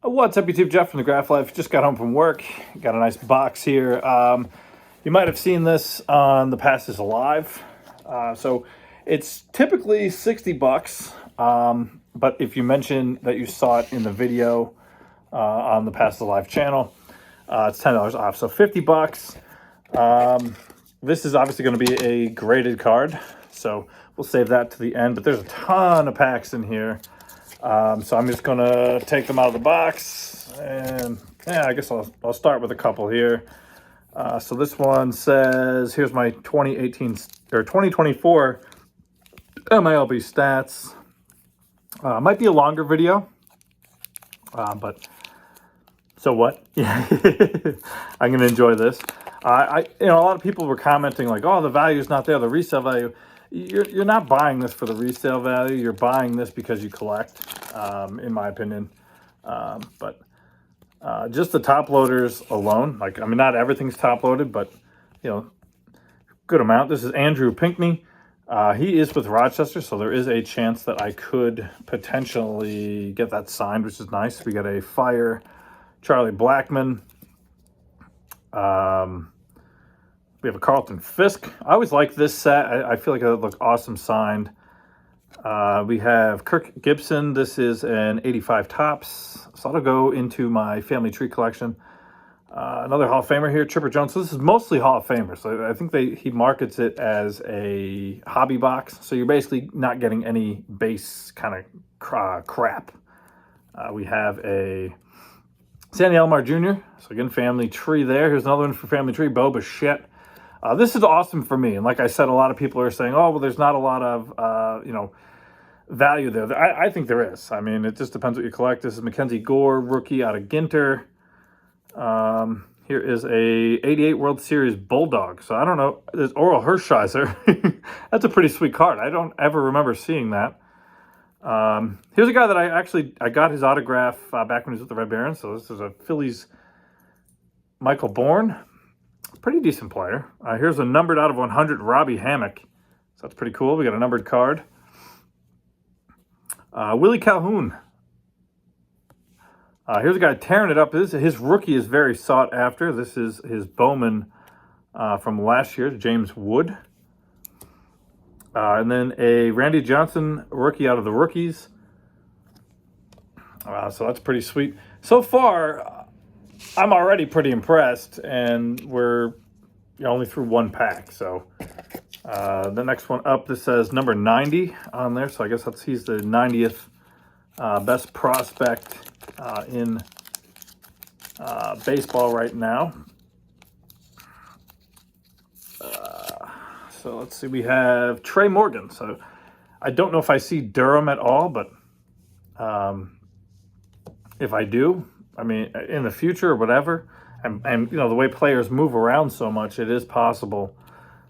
What's up, YouTube? Jeff from the Graph Life. Just got home from work. Got a nice box here. You might have seen this on The Past is Alive. So it's typically $60, but if you mention that you saw it in the video on the Past is Alive channel, it's $10 off. So $50. This is obviously going to be a graded card, so we'll save that to the end. But there's a ton of packs in here. So I'm just gonna take them out of the box, and yeah, I guess I'll start with a couple here. So this one says, here's my 2018 or 2024 MILB stats. Might be a longer video, but so what? Yeah, I'm gonna enjoy this. A lot of people were commenting like, "Oh, the value's not there, the resale value." You're not buying this for the resale value. You're buying this because you collect, in my opinion. But just the top loaders alone, not everything's top loaded, but good amount. This is Andrew Pinckney. He is with Rochester, so there is a chance that I could potentially get that signed, which is nice. We got a Fire Charlie Blackmon. We have a Carlton Fisk. I always like this set. I feel like it would look awesome signed. We have Kirk Gibson. This is an 85 Topps. So that'll go into my family tree collection. Another Hall of Famer here, Chipper Jones. So this is mostly Hall of Famers. So I think he markets it as a hobby box. So you're basically not getting any base kind of crap. We have a Sandy Alomar Jr. So again, family tree there. Here's another one for family tree, Bo Bichette. This is awesome for me. And like I said, a lot of people are saying, oh, well, there's not a lot of, value there. I think there is. I mean, it just depends what you collect. This is Mackenzie Gore, rookie out of Ginter. Here is a 88 World Series Bulldog. So I don't know. There's Oral Hershiser. That's a pretty sweet card. I don't ever remember seeing that. Here's a guy that I got his autograph back when he was with the Red Barons. So this is a Phillies Michael Bourne. Pretty decent player. Here's a numbered out of 100 Robbie Hammock. So that's pretty cool. We got a numbered card. Willie Calhoun. Here's a guy tearing it up. His rookie is very sought after. This is his Bowman from last year, James Wood. And then a Randy Johnson rookie out of the rookies. So that's pretty sweet. So far, I'm already pretty impressed, and we're only through one pack. So the next one up, this says number 90 on there. So I guess he's the 90th best prospect in baseball right now. So let's see, we have Trey Morgan. So I don't know if I see Durham at all, but if I do, I mean, in the future or whatever, and the way players move around so much, it is possible.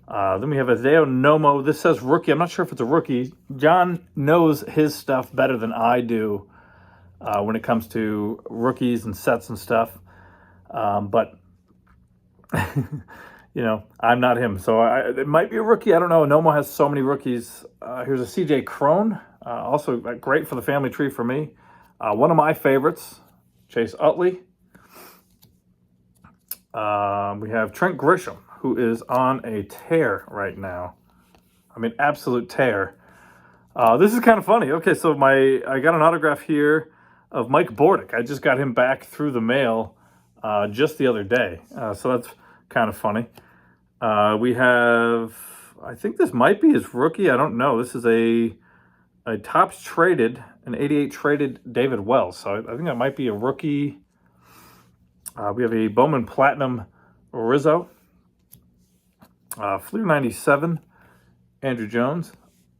Then we have Hideo Nomo. This says rookie. I'm not sure if it's a rookie. John knows his stuff better than I do when it comes to rookies and sets and stuff. But, I'm not him. So it might be a rookie. I don't know. Nomo has so many rookies. Here's a CJ Crone. Also great for the family tree for me. One of my favorites. Chase Utley. We have Trent Grisham, who is on a tear right now. I mean, absolute tear. This is kind of funny. Okay, so I got an autograph here of Mike Bordick. I just got him back through the mail just the other day. So that's kind of funny. We have, I think this might be his rookie. I don't know. This is a Topps traded, an 88 traded David Wells. So I think that might be a rookie. We have a Bowman Platinum Rizzo. Fleer 97, Andrew Jones.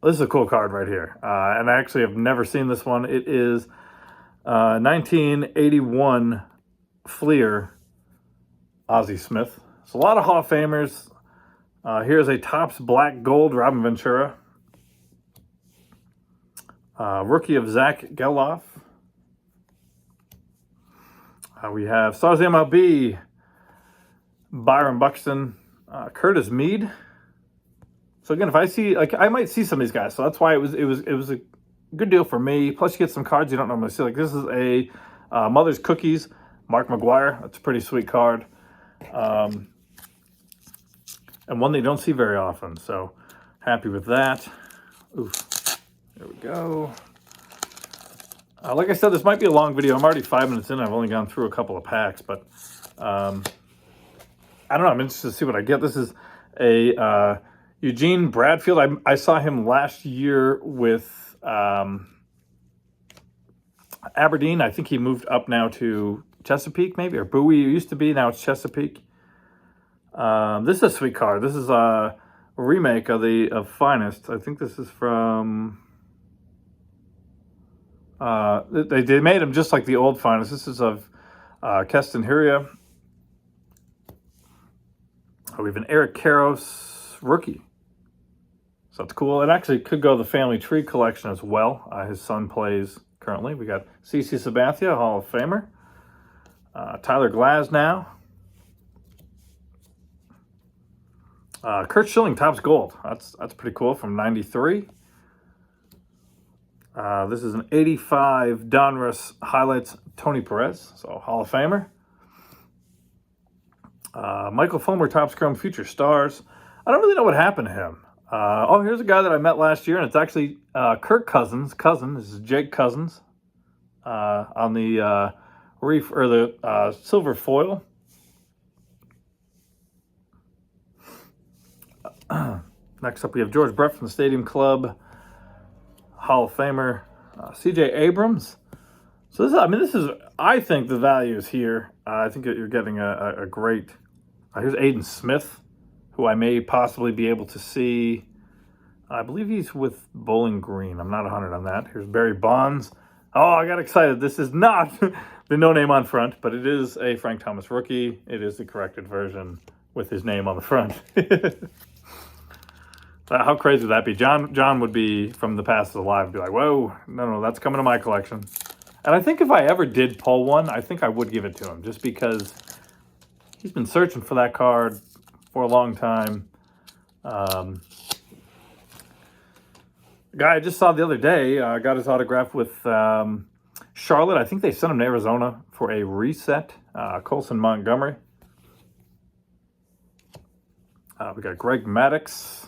This is a cool card right here. And I actually have never seen this one. It is 1981 Fleer Ozzie Smith. So a lot of Hall of Famers. Here's a Topps Black Gold Robin Ventura. Rookie of Zach Geloff. We have Stars MLB, Byron Buxton, Curtis Mead. So again, if I see, I might see some of these guys. So that's why it was a good deal for me. Plus, you get some cards you don't normally see. Like this is a Mother's Cookies, Mark McGuire. That's a pretty sweet card. And one that you don't see very often. So happy with that. Oof. There we go. Like I said, this might be a long video. I'm already 5 minutes in. I've only gone through a couple of packs, but I don't know. I'm interested to see what I get. This is a Eugene Bradfield. I saw him last year with Aberdeen. I think he moved up now to Chesapeake, maybe, or Bowie. It used to be. Now it's Chesapeake. This is a sweet card. This is a remake of Finest. I think this is from... they made him just like the old Finest. This is of Keston Hiura. We have an Eric Karros rookie. So that's cool. It actually could go to the Family Tree collection as well. His son plays currently. We got CC Sabathia, Hall of Famer. Tyler Glasnow. Curt Schilling, Topps Gold. That's pretty cool from '93. This is an 85 Donruss highlights Tony Perez, so Hall of Famer. Michael Fulmer, Topps Chrome Future Stars. I don't really know what happened to him. Here's a guy that I met last year, and it's actually Kirk Cousins' cousin. This is Jake Cousins on the reef or the silver foil. Next up, we have George Brett from the Stadium Club, Hall of Famer, C.J. Abrams. So this is, I think the value is here. I think that you're getting a great. Here's Aiden Smith, who I may possibly be able to see. I believe he's with Bowling Green. I'm not 100 on that. Here's Barry Bonds. Oh, I got excited. This is not the no name on front, but it is a Frank Thomas rookie. It is the corrected version with his name on the front. How crazy would that be? John would be, from the past is alive, be like, whoa, no, that's coming to my collection. And I think if I ever did pull one, I think I would give it to him, just because he's been searching for that card for a long time. A guy I just saw the other day got his autograph with Charlotte. I think they sent him to Arizona for a reset. Colson Montgomery. We got Greg Maddux.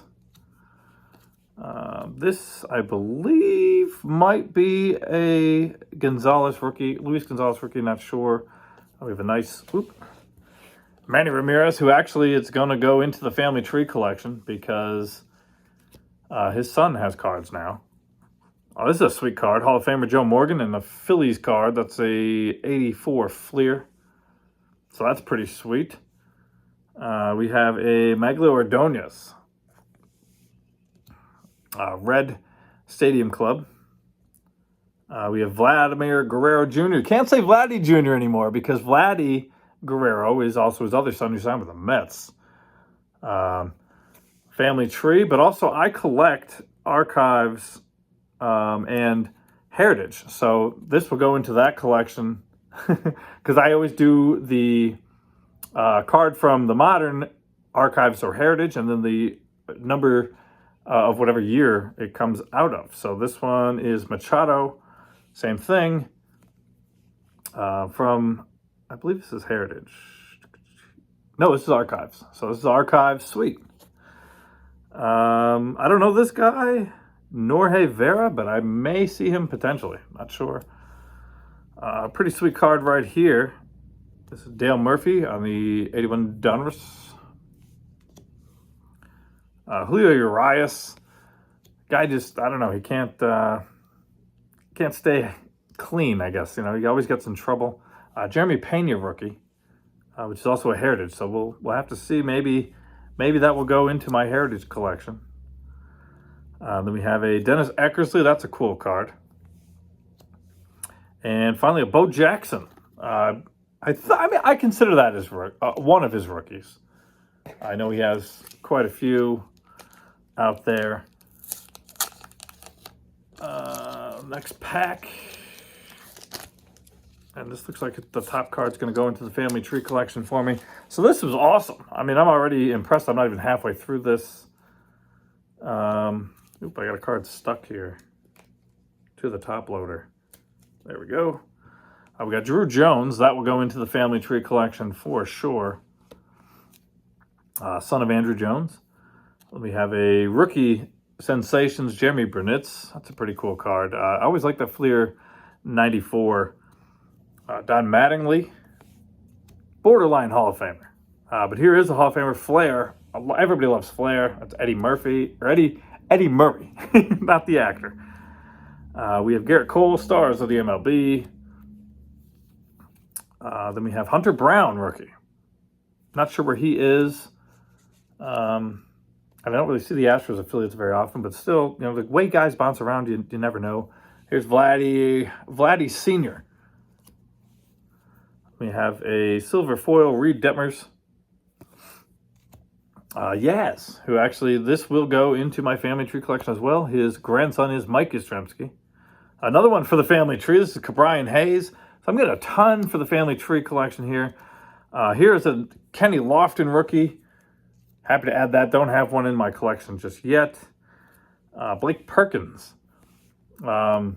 This, I believe, might be a Gonzalez rookie. Luis Gonzalez rookie, not sure. We have a nice... Manny Ramirez, who actually is going to go into the Family Tree collection because his son has cards now. Oh, this is a sweet card. Hall of Famer Joe Morgan and the Phillies card. That's a 84 Fleer. So that's pretty sweet. We have a Maglio Ordonez. Red Stadium Club. We have Vladimir Guerrero Jr. Can't say Vladdy Jr. anymore because Vladdy Guerrero is also his other son who signed with the Mets. Family Tree, but also I collect archives and heritage. So this will go into that collection because I always do the card from the modern archives or heritage and then the number of whatever year it comes out of. So this one is Machado, same thing, from, I believe this is Heritage. No, this is Archives. So this is Archives, sweet. I don't know this guy, Norge Vera, but I may see him potentially, not sure. Pretty sweet card right here. This is Dale Murphy on the 81 Donruss. Julio Urias, guy just, I don't know, he can't stay clean, I guess. You know, he always gets in trouble. Jeremy Pena rookie, which is also a heritage. So we'll have to see. Maybe that will go into my heritage collection. Then we have a Dennis Eckersley. That's a cool card. And finally, a Bo Jackson. I consider that as one of his rookies. I know he has quite a few out there. Next pack. And this looks like the top card's going to go into the Family Tree collection for me. So this was awesome. I mean, I'm already impressed. I'm not even halfway through this. I got a card stuck here to the top loader. There we go. We got Drew Jones. That will go into the family tree collection for sure. Son of Andrew Jones. We have a rookie sensations, Jeremy Brunitz. That's a pretty cool card. I always like the Fleer 94. Don Mattingly, borderline Hall of Famer. But here is a Hall of Famer, Flair. Everybody loves Flair. That's Eddie Murphy, or Eddie Murray, not the actor. We have Garrett Cole, stars of the MLB. Then we have Hunter Brown, rookie. Not sure where he is. I don't really see the Astros affiliates very often, but still, you know, the way guys bounce around, you never know. Here's Vladdy Sr. We have a silver foil, Reed Detmers. Yaz, who actually, this will go into my family tree collection as well. His grandson is Mike Yastrzemski. Another one for the family tree. This is Cabrian Hayes. So I'm getting a ton for the family tree collection here. Here's a Kenny Lofton rookie. Happy to add that. Don't have one in my collection just yet. Blake Perkins, who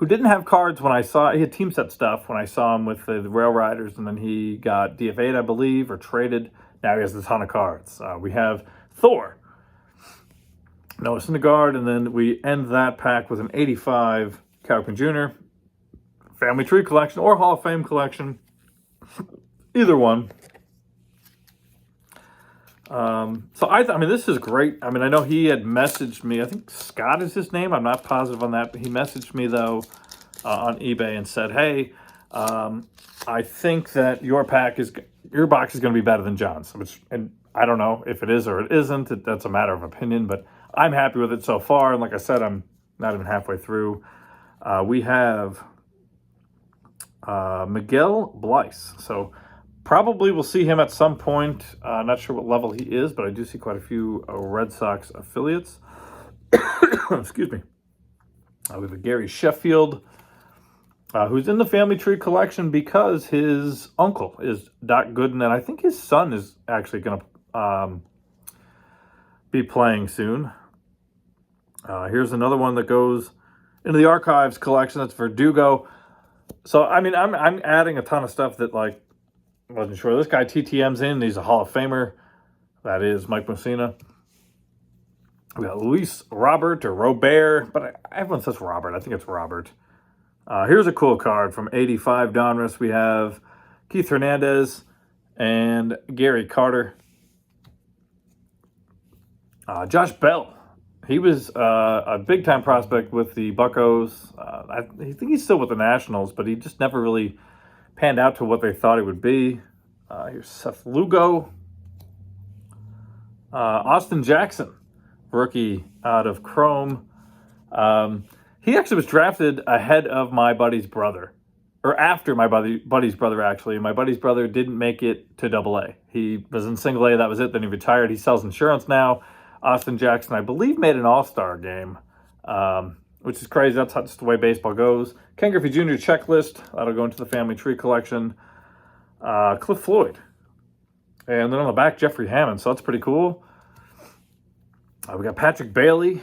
didn't have cards when I saw, he had team set stuff when I saw him with the Rail Riders, and then he got DFA'd, I believe, or traded. Now he has a ton of cards. We have Thor, Noah Syndergaard, and then we end that pack with an 85 Cal Ripken Jr. Family Tree collection or Hall of Fame collection. Either one. So I mean, this is great. I mean, I know he had messaged me. I think Scott is his name. I'm not positive on that, but he messaged me though on eBay and said, "Hey, I think that your box is going to be better than John's." And I don't know if it is or it isn't. That's a matter of opinion, but I'm happy with it so far. And like I said, I'm not even halfway through. We have Miguel Bleis. So probably we'll see him at some point. Not sure what level he is, but I do see quite a few Red Sox affiliates. Excuse me. We have a Gary Sheffield, who's in the family tree collection because his uncle is Doc Gooden, and I think his son is actually going to be playing soon. Here's another one that goes into the archives collection. That's Verdugo. So, I mean, I'm adding a ton of stuff that, like, wasn't sure. This guy TTM's in. He's a Hall of Famer. That is Mike Mussina. We got Luis Robert or Robert, but everyone says Robert. I think it's Robert. Here's a cool card from 85 Donruss. We have Keith Hernandez and Gary Carter. Josh Bell. He was a big-time prospect with the Buccos. I think he's still with the Nationals, but he just never really panned out to what they thought he would be. Here's Seth Lugo. Austin Jackson, rookie out of Chrome. He actually was drafted ahead of my buddy's brother, or after my buddy's brother, actually. My buddy's brother didn't make it to AA. He was in single A, that was it. Then he retired. He sells insurance now. Austin Jackson, I believe, made an all-star game, which is crazy. That's just the way baseball goes. Ken Griffey Jr. checklist. That'll go into the family tree collection. Cliff Floyd. And then on the back, Jeffrey Hammond. So that's pretty cool. We got Patrick Bailey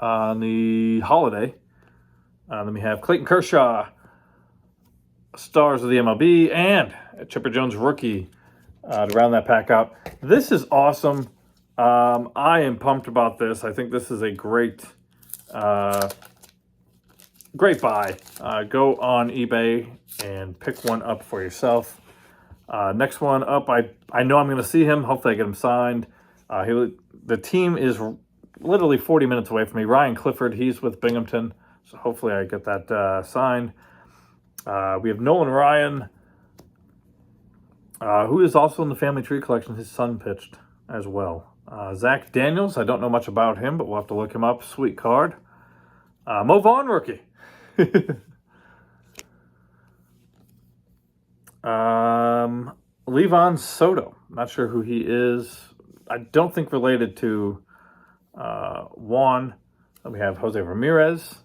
on the holiday. Then we have Clayton Kershaw, stars of the MLB, and Chipper Jones rookie to round that pack out. This is awesome. I am pumped about this. I think this is a great buy. Go on eBay and pick one up for yourself. Next one up, I know I'm going to see him. Hopefully I get him signed. The team is literally 40 minutes away from me. Ryan Clifford, he's with Binghamton. So hopefully I get that signed. We have Nolan Ryan, who is also in the family tree collection. His son pitched as well. Zach Daniels, I don't know much about him, but we'll have to look him up. Sweet card. Mo Vaughn rookie. Levon Soto. Not sure who he is. I don't think related to Juan. Then we have Jose Ramirez.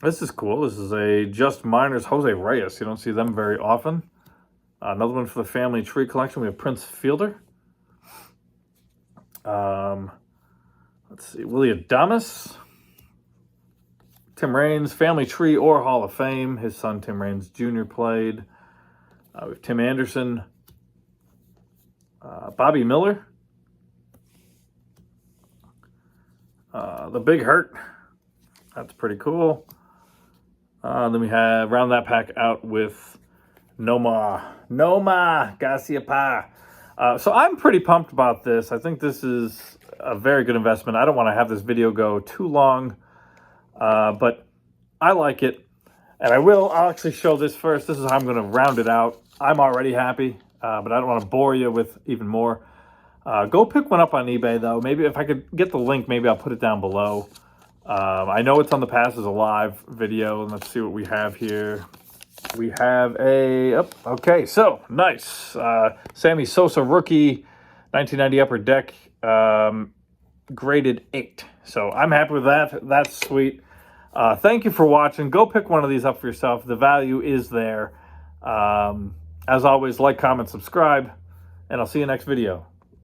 This is cool. This is a Just Minors Jose Reyes. You don't see them very often. Another one for the family tree collection. We have Prince Fielder. Let's see. Willie Adames. Tim Raines, Family Tree or Hall of Fame. His son Tim Raines Jr. played. We have Tim Anderson, Bobby Miller, The Big Hurt. That's pretty cool. Then we have round that pack out with Nomar Garciaparra. So I'm pretty pumped about this. I think this is a very good investment. I don't want to have this video go too long, but I like it. And I'll actually show this first. This is how I'm going to round it out. I'm already happy, but I don't want to bore you with even more. Go pick one up on eBay, though. Maybe if I could get the link, maybe I'll put it down below. I know it's on the Passes Alive video. Let's see what we have here. We have okay, so nice. Sammy Sosa rookie, 1990 Upper Deck, graded 8. So I'm happy with that. That's sweet. Thank you for watching. Go pick one of these up for yourself. The value is there. As always, like, comment, subscribe, and I'll see you next video.